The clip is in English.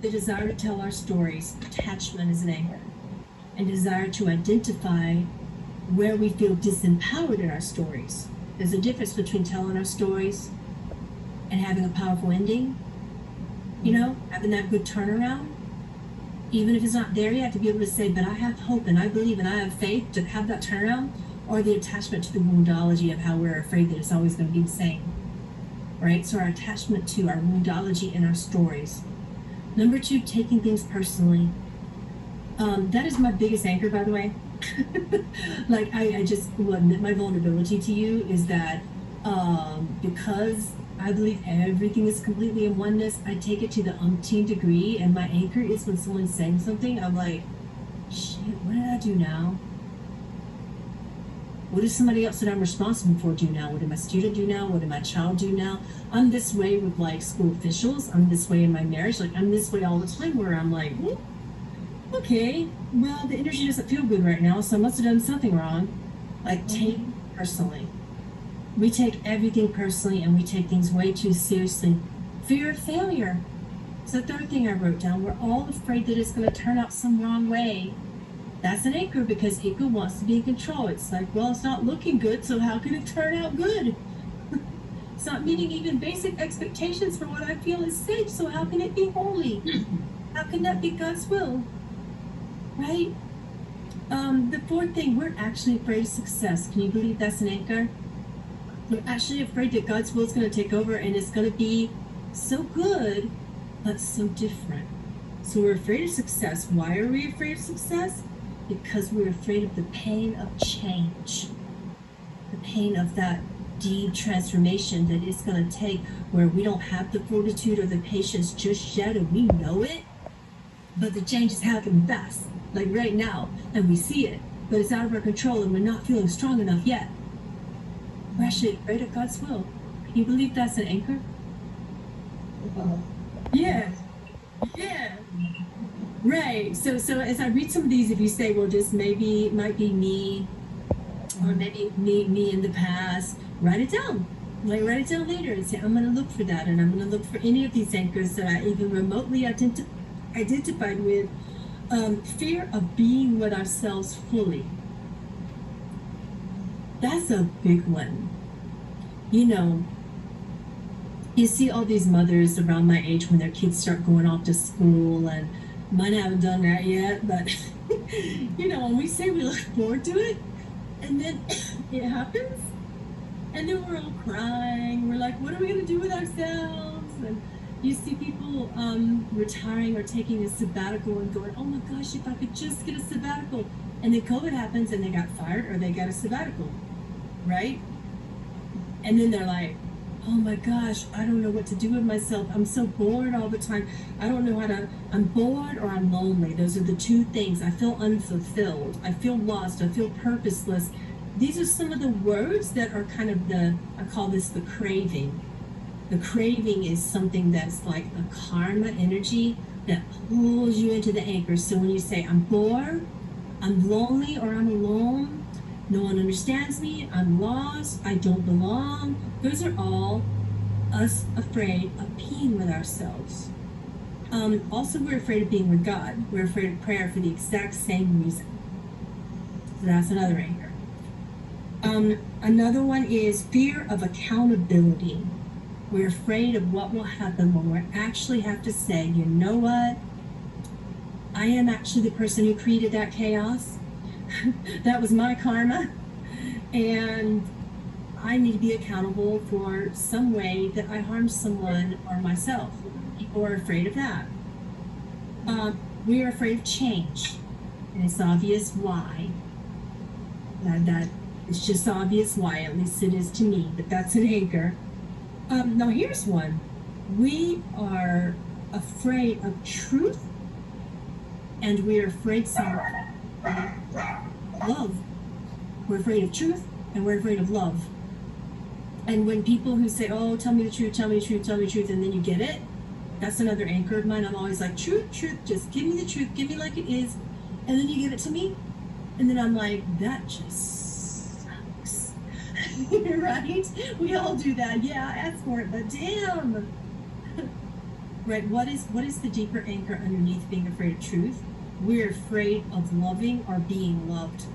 The desire to tell our stories, attachment is an anchor, and desire to identify where we feel disempowered in our stories. There's a difference between telling our stories and having a powerful ending, having that good turnaround. Even if it's not there yet, to be able to say, but I have hope and I believe and I have faith to have that turnaround, or the attachment to the woundology of how we're afraid that it's always going to be the same, right? So our attachment to our woundology and our stories. Number 2, taking things personally. That is my biggest anchor, by the way. Like I just will admit my vulnerability to you is that because I believe everything is completely in oneness, I take it to the umpteen degree, and my anchor is when someone's saying something, I'm like, shit, what did I do now? What does somebody else that I'm responsible for do now? What did my student do now? What did my child do now? I'm this way with like school officials. I'm this way in my marriage. Like I'm this way all the time where I'm like, okay, well, the energy doesn't feel good right now, so I must have done something wrong. Like take personally. We take everything personally and we take things way too seriously. Fear of failure. It's the third thing I wrote down. We're all afraid that it's going to turn out some wrong way. That's an anchor because ego wants to be in control. It's like, well, it's not looking good, so how can it turn out good? It's not meeting even basic expectations for what I feel is safe, so how can it be holy? How can that be God's will? Right? The fourth thing, we're actually afraid of success. Can you believe that's an anchor? We're actually afraid that God's will is going to take over and it's going to be so good, but so different. So we're afraid of success. Why are we afraid of success? Because we're afraid of the pain of change, the pain of that deep transformation that it's going to take, where we don't have the fortitude or the patience just yet, and we know it, but the change is happening fast, like right now, and we see it, but it's out of our control and we're not feeling strong enough yet. We're actually afraid of God's will. Can you believe that's an anchor? Yeah. Yeah. Right. So as I read some of these, if you say, well, this maybe might be me, or maybe me in the past, write it down. Like write it down later and say, I'm going to look for that, and I'm going to look for any of these anchors that I even remotely identified with. Fear of being with ourselves fully. That's a big one. You see all these mothers around my age when their kids start going off to school, and mine haven't done that yet, but when we say we look forward to it, and then it happens, and then we're all crying. We're like, what are we going to do with ourselves? And you see people retiring or taking a sabbatical and going, oh my gosh, if I could just get a sabbatical. And then COVID happens and they got fired or they got a sabbatical, right? And then they're like, oh my gosh, I don't know what to do with myself. I'm so bored all the time. I don't know I'm bored or I'm lonely. Those are the two things. I feel unfulfilled. I feel lost. I feel purposeless. These are some of the words that are kind of I call this the craving. The craving is something that's like a karma energy that pulls you into the anchor. So when you say, I'm bored, I'm lonely, or I'm alone, no one understands me, I'm lost, I don't belong, those are all us afraid of being with ourselves. Also, we're afraid of being with God. We're afraid of prayer for the exact same reason. So that's another anchor. Another one is fear of accountability. We're afraid of what will happen when we actually have to say, you know what? I am actually the person who created that chaos. That was my karma. And I need to be accountable for some way that I harmed someone or myself. People are afraid of that. We are afraid of change. And it's obvious why. That it's just obvious why, at least it is to me, but that's an anchor. Now here's one. We are afraid of truth, and we're afraid of love. We're afraid of truth, and we're afraid of love. And when people who say, oh, tell me the truth, tell me the truth, tell me the truth, and then you get it, that's another anchor of mine. I'm always like, truth, just give me the truth, give me like it is, and then you give it to me, and then I'm like, that just sucks. Right? We all do that. Yeah, I asked for it, but damn. right? What is the deeper anchor underneath being afraid of truth? We're afraid of loving or being loved.